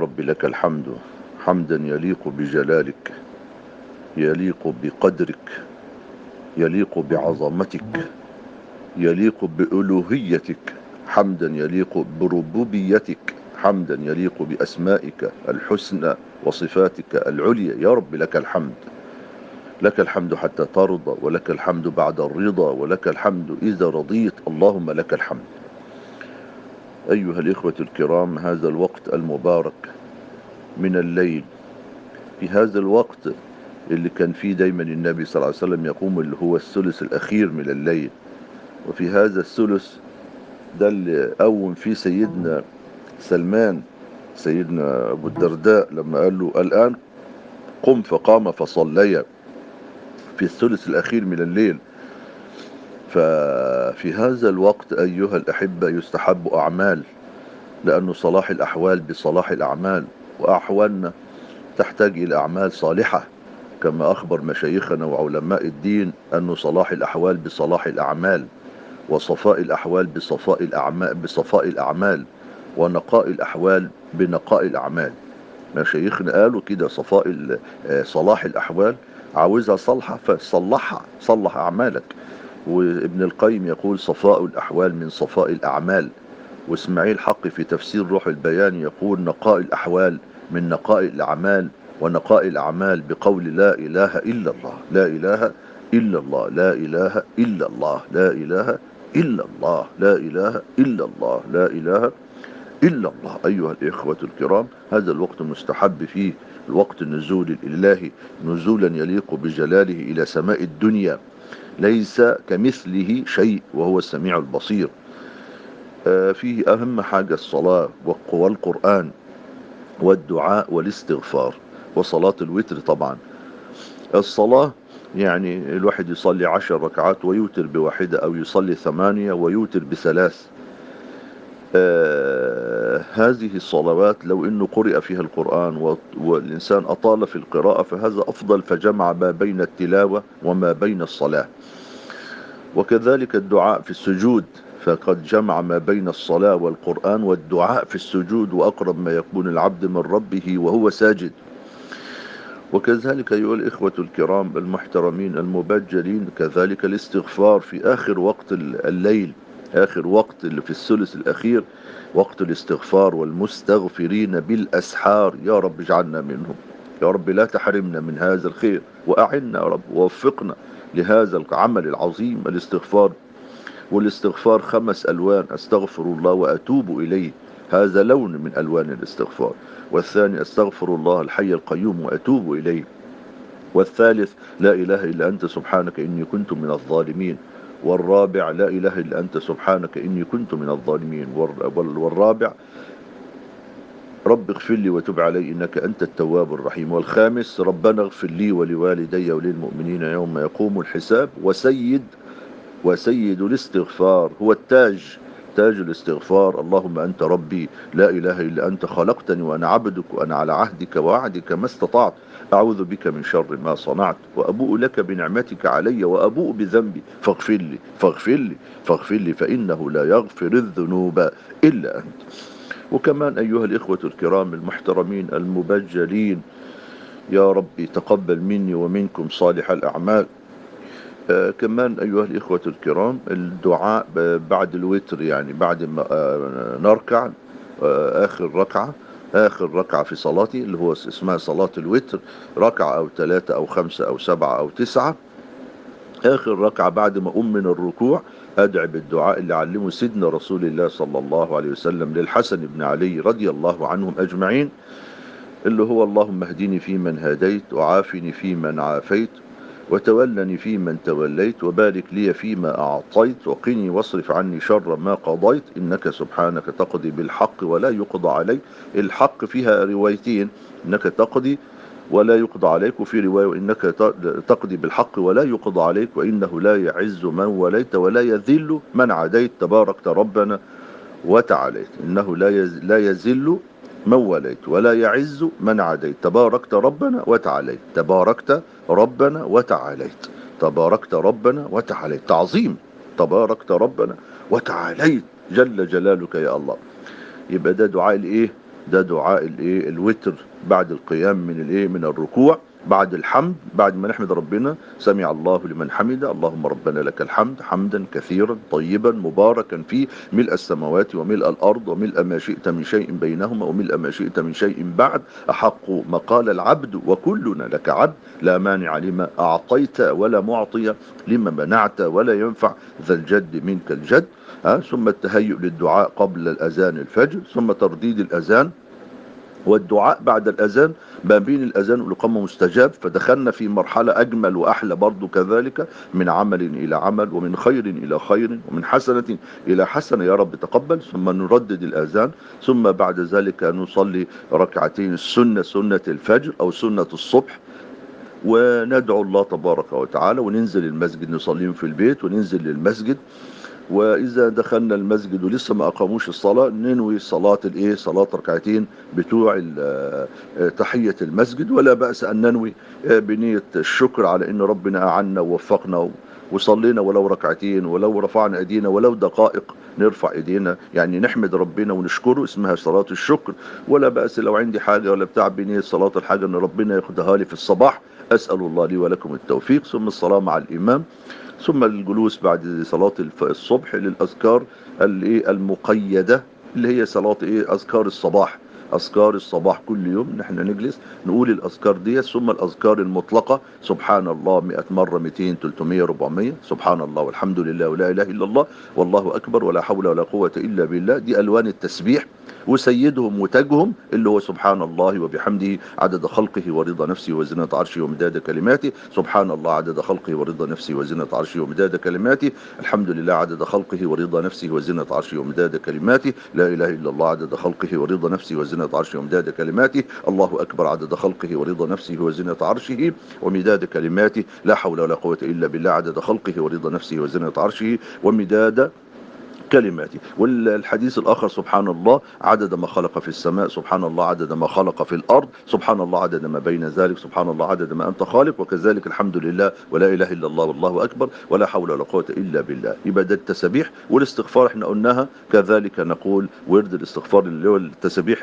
رب لك الحمد حمدا يليق بجلالك، يليق بقدرك، يليق بعظمتك، يليق بألوهيتك، حمدا يليق بربوبيتك، حمدا يليق بأسمائك الحسنى وصفاتك العليا. يا رب لك الحمد، لك الحمد حتى ترضى، ولك الحمد بعد الرضا، ولك الحمد إذا رضيت. اللهم لك الحمد. أيها الإخوة الكرام، هذا الوقت المبارك من الليل، في هذا الوقت اللي كان فيه دايما النبي صلى الله عليه وسلم يقوم، اللي هو الثلث الأخير من الليل، وفي هذا الثلث ده اللي قوم فيه سيدنا سلمان، سيدنا أبو الدرداء، لما قال له الآن قم، فقام فصليا في الثلث الأخير من الليل. ففي هذا الوقت أيها الأحبة يستحب أعمال، لأنه صلاح الأحوال بصلاح الأعمال، وأحوالنا تحتاج إلى أعمال صالحة، كما أخبر مشايخنا وعلماء الدين أن صلاح الأحوال بصلاح الأعمال، وصفاء الأحوال بصفاء الأعمال، ونقاء الأحوال بنقاء الأعمال. مشايخنا قالوا كده، صلاح الأحوال عاوزها صلحة فصلحها، صلح أعمالك. وابن القيم يقول صفاء الأحوال من صفاء الأعمال. واسماعيل حق في تفسير روح البيان يقول نقاء الأحوال من نقاء الأعمال، ونقاء الأعمال بقول لا إله إلا الله، لا إله إلا الله، لا إله إلا الله، لا إله إلا الله، لا إله إلا الله، لا إله إلا الله. أيها الإخوة الكرام، هذا الوقت مستحب فيه الوقت النزول الإلهي، نزولا يليق بجلاله إلى سماء الدنيا، ليس كمثله شيء وهو السميع البصير. فيه أهم حاجة الصلاة والقرآن والدعاء والاستغفار وصلاة الوتر. طبعا الصلاة يعني الواحد يصلي 10 ركعات ويوتر بواحدة، أو يصلي 8 ويوتر ب3. هذه الصلوات لو أنه قرئ فيها القرآن والإنسان أطال في القراءة فهذا أفضل، فجمع ما بين التلاوة وما بين الصلاة. وكذلك الدعاء في السجود، فقد جمع ما بين الصلاة والقرآن والدعاء في السجود، وأقرب ما يكون العبد من ربه وهو ساجد. وكذلك أيها الإخوة الكرام المحترمين المبجلين، كذلك الاستغفار في آخر وقت الليل، آخر وقت اللي في الثلث الأخير، وقت الاستغفار، والمستغفرين بالأسحار. يا رب اجعلنا منهم، يا رب لا تحرمنا من هذا الخير، وأعنا يا رب، ووفقنا لهذا العمل العظيم الاستغفار. والاستغفار 5 ألوان: أستغفر الله وأتوب إليه، هذا لون من ألوان الاستغفار. والثاني أستغفر الله الحي القيوم وأتوب إليه. والثالث لا إله إلا أنت سبحانك إني كنت من الظالمين. والرابع لا إله إلا أنت سبحانك إني كنت من الظالمين. والرابع رب اغفر لي وتب علي إنك أنت التواب الرحيم. والخامس ربنا اغفر لي ولوالدي وللمؤمنين يوم يقوم الحساب. وسيد الاستغفار هو التاج، تاج الاستغفار: اللهم أنت ربي لا إله إلا أنت، خلقتني وأنا عبدك، وأنا على عهدك ووعدك ما استطعت، أعوذ بك من شر ما صنعت، وأبوء لك بنعمتك علي وأبوء بذنبي فاغفر لي فاغفر لي فاغفر لي، فإنه لا يغفر الذنوب إلا أنت. وكمان أيها الإخوة الكرام المحترمين المبجلين، يا ربي تقبل مني ومنكم صالح الأعمال. كمان أيها الإخوة الكرام الدعاء بعد الوتر، يعني بعد ما نركع، آخر ركعة في صلاتي اللي هو اسمها صلاة الوتر، ركعة أو 3 أو 5 أو 7 أو 9، آخر ركعة بعد ما أقوم من الركوع أدعي بالدعاء اللي علمه سيدنا رسول الله صلى الله عليه وسلم للحسن بن علي رضي الله عنهم أجمعين، اللي هو اللهم اهدني فيمن هديت، وعافني فيمن عافيت، وتولني فيمن توليت، وبارك لي فيما أعطيت، وقني واصرف عني شر ما قضيت، إنك سبحانك تقضي بالحق ولا يقضى عليك. الحق فيها روايتين: إنك تقضي ولا يقضى عليك، وفي رواية إنك تقضي بالحق ولا يقضى عليك، وإنه لا يعز من وليت ولا يذل من عاديت، تباركت ربنا وتعاليت. إنه لا يذل من وليت ولا يعز من عاديت، تباركت ربنا وتعاليت، تباركت ربنا وتعاليت، تباركت ربنا وتعاليت، تعظيم، تباركت ربنا وتعاليت جل جلالك يا الله. يبقى ده دعاء الايه؟ ده دعاء الايه الوتر بعد القيام من الايه من الركوع، بعد الحمد، بعد ما نحمد ربنا سمع الله لمن حمده، اللهم ربنا لك الحمد حمدا كثيرا طيبا مباركا فيه ملء السماوات وملء الأرض وملء ما شئت من شيء بينهما وملء ما شئت من شيء بعد، أحق ما قال العبد وكلنا لك عبد، لا مانع لما أعطيت ولا معطي لما منعت ولا ينفع ذا الجد منك الجد. ثم التهيؤ للدعاء قبل الأذان الفجر، ثم ترديد الأذان والدعاء بعد الأذان، ما بين الأذان والإقامة مستجاب، فدخلنا في مرحلة أجمل وأحلى برضو كذلك، من عمل إلى عمل ومن خير إلى خير ومن حسنة إلى حسنة يا رب تقبل، ثم نردد الأذان، ثم بعد ذلك نصلي ركعتين السنة، سنة الفجر أو سنة الصبح، وندعو الله تبارك وتعالى، وننزل المسجد نصليهم في البيت وننزل للمسجد. واذا دخلنا المسجد ولسه ما اقاموش الصلاه ننوي صلاه الايه صلاه ركعتين بتوع تحيه المسجد، ولا باس ان ننوي بنيه الشكر على ان ربنا اعنا ووفقنا وصلينا ولو ركعتين، ولو رفعنا ايدينا ولو دقائق نرفع ايدينا، يعني نحمد ربنا ونشكره، اسمها صلاه الشكر. ولا باس لو عندي حاجه ولا بتاع بنيه صلاه الحاجه ان ربنا ياخدها لي في الصباح، اسال الله لي ولكم التوفيق، ثم الصلاه مع الامام، ثم الجلوس بعد صلاة الصبح للأذكار المقيدة اللي هي صلاة أذكار الصباح. أذكار الصباح كل يوم نحن نجلس نقول الأذكار دي، ثم الأذكار المطلقة سبحان الله 100 مرة 200 300 400، سبحان الله والحمد لله ولا إله إلا الله والله أكبر ولا حول ولا قوة إلا بالله، دي ألوان التسبيح. وسيدهم وتاجهم اللي هو سبحان الله وبحمده عدد خلقه ورضا نفسه وزنة عرشه ومداد كلماته، سبحان الله عدد خلقه ورضا نفسه وزنة عرشه ومداد كلماته، الحمد لله عدد خلقه ورضا نفسه وزنة عرشه ومداد كلماته، لا إله إلا الله عدد خلقه ورضا نفسه وزنة عرشه ومداد كلماته، الله أكبر عدد خلقه ورضا نفسه وزنة عرشه ومداد كلماته، لا حول ولا قوة إلا بالله عدد خلقه ورضا نفسه وزنة عرشه ومداد كلماتي. والحديث الآخر سبحان الله عدد ما خلق في السماء، سبحان الله عدد ما خلق في الأرض، سبحان الله عدد ما بين ذلك، سبحان الله عدد ما أنت خالق، وكذلك الحمد لله ولا إله إلا الله والله أكبر ولا حول ولا قوة إلا بالله. يبقى ده التسبيح. والاستغفار احنا قلناها كذلك، نقول ورد الاستغفار اللي هو التسبيح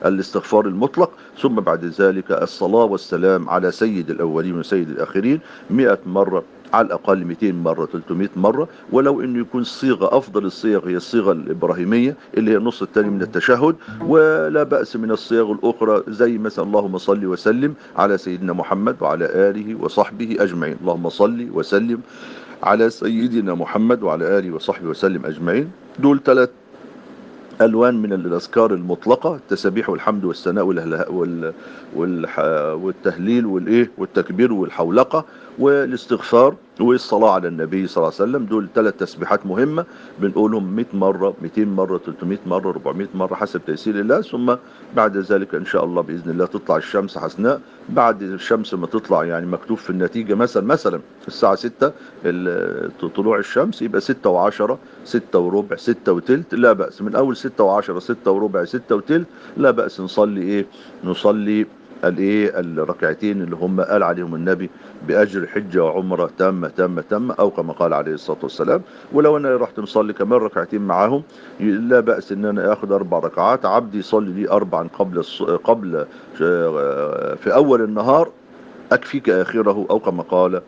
الاستغفار المطلق، ثم بعد ذلك الصلاة والسلام على سيد الأولين وسيد الآخرين 100 مرة على الأقل، 200 مرة 300 مرة، ولو أنه يكون الصيغة أفضل الصيغ هي الصيغة الإبراهيمية اللي هي النص الثاني من التشهد، ولا بأس من الصيغ الأخرى زي مثلا اللهم صل وسلم على سيدنا محمد وعلى آله وصحبه أجمعين، اللهم صل وسلم على سيدنا محمد وعلى آله وصحبه وسلم أجمعين. دول 3 ألوان من الأذكار المطلقة، التسبيح والحمد والثناء والتهليل والتكبير والحولقة والاستغفار والصلاة على النبي صلى الله عليه وسلم. دول 3 تسبيحات مهمة بنقولهم 100 مرة 200 مرة 300 مرة 400 مرة حسب تيسير الله. ثم بعد ذلك إن شاء الله بإذن الله تطلع الشمس حسناء. بعد الشمس ما تطلع يعني مكتوب في النتيجة مثلا الساعة 6 طلوع الشمس، يبقى 6 و10 6 وربع 6 وتلت، لا بأس من أول 6 و10 6 وربع 6 وتلت لا بأس نصلي نصلي الركعتين اللي هم قال عليهم النبي بأجر حجة وعمرة تامة أو كما قال عليه الصلاة والسلام. ولو أنا رحت نصلي كمان ركعتين معاهم لا بأس إن أنا أخذ 4 ركعات، عبدي يصلي لي 4 قبل في أول النهار أكفيك آخره أو كما قال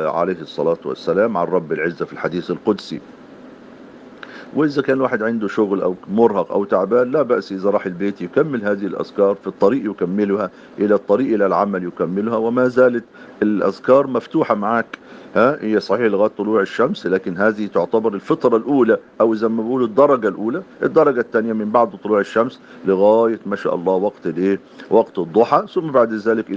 عليه الصلاة والسلام عن رب العزة في الحديث القدسي. وإذا كان الواحد عنده شغل أو مرهق أو تعبان لا بأس إذا راح البيت يكمل هذه الأذكار في الطريق، يكملها إلى الطريق إلى العمل يكملها، وما زالت الأذكار مفتوحة معك. هي صحيح لغاية طلوع الشمس، لكن هذه تعتبر الفترة الأولى أو زي ما بيقولوا الدرجة الأولى. الدرجة الثانية من بعد طلوع الشمس لغاية ما شاء الله وقت الضحى، ثم بعد ذلك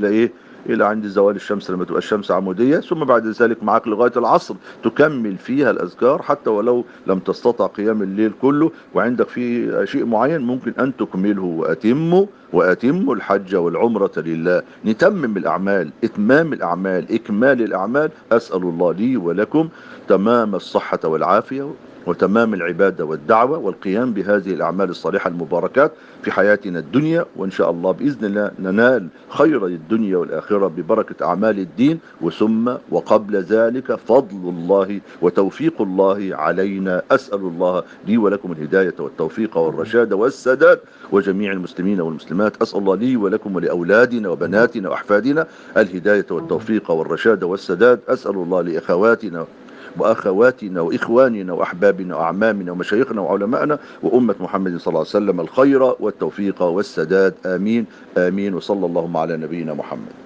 إلى عند زوال الشمس لما تبقى الشمس عمودية، ثم بعد ذلك معك لغاية العصر تكمل فيها الأذكار، حتى ولو لم تستطع قيام الليل كله وعندك فيه شيء معين ممكن أن تكمله. وأتموا الحج والعمرة لله. نتمم الأعمال، إتمام الأعمال، إكمال الأعمال. أسأل الله لي ولكم تمام الصحة والعافية وتمام العبادة والدعوة والقيام بهذه الأعمال الصالحة المباركات في حياتنا الدنيا، وإن شاء الله بإذن الله ننال خير الدنيا والآخرة ببركة أعمال الدين. وثم وقبل ذلك فضل الله وتوفيق الله علينا. أسأل الله لي ولكم الهداية والتوفيق والرشاد والسداد، وجميع المسلمين والمسلمات. أسأل الله لي ولكم ولأولادنا وبناتنا وأحفادنا الهداية والتوفيق والرشاد والسداد. أسأل الله لإخواتنا وأخواتنا وإخواننا وأحبابنا وأعمامنا ومشايخنا وعلمائنا وأمة محمد صلى الله عليه وسلم الخير والتوفيق والسداد. آمين آمين. وصلى اللهم على نبينا محمد.